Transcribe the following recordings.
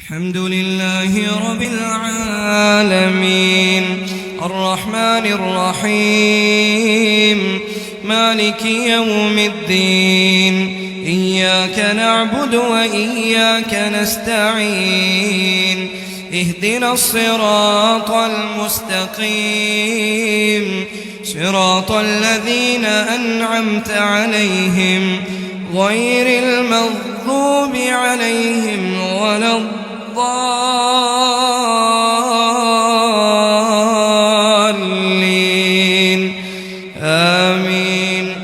الحمد لله رب العالمين الرحمن الرحيم مالك يوم الدين إياك نعبد وإياك نستعين اهدنا الصراط المستقيم صراط الذين أنعمت عليهم غير المغضوب عليهم ولا الضالين آمين.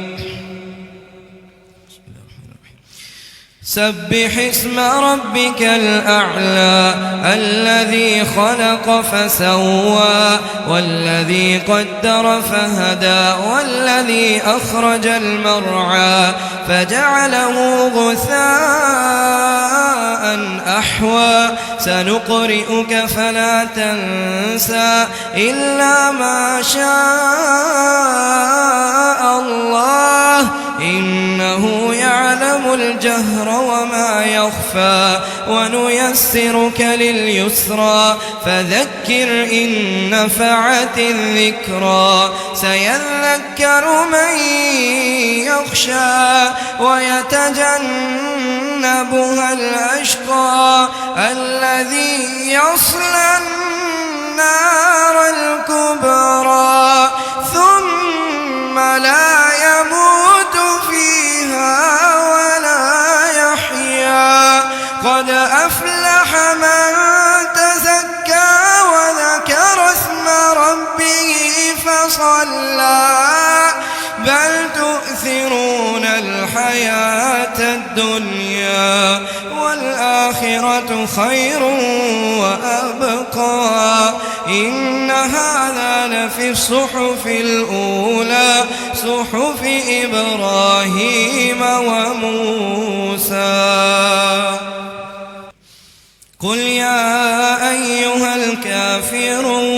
سبح اسم ربك الأعلى الذي خلق فسوى والذي قدر فهدى والذي أخرج المرعى فجعله غثاء أحوى سنقرئك فلا تنسى إلا ما شاء الله إنه يعلم الجهر وما يخفى ونيسرك لليسرى فذكر إن نفعت الذكرى سيذكر من يخشى ويتجنبها الأشقى الذي يصلى النار الكبرى ثم لا يموت فيها ولا يحيا قد أفلح من تزكى وذكر اسم ربه فصلى بل تؤثرون الحياة الدنيا والآخرة خير وأبقى إن هذا لفي الصحف الأولى صحف إبراهيم وموسى. قل يا أيها الكافرون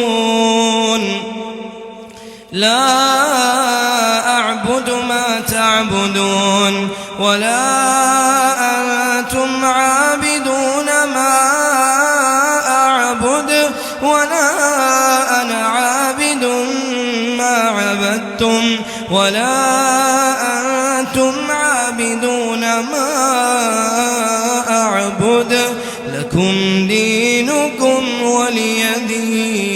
لا أعبد ما تعبدون ولا أنتم عابدون ما أعبد ولا أنا عابد ما عبدتم ولا أنتم عابدون ما أعبد لكم دينكم ولي دين.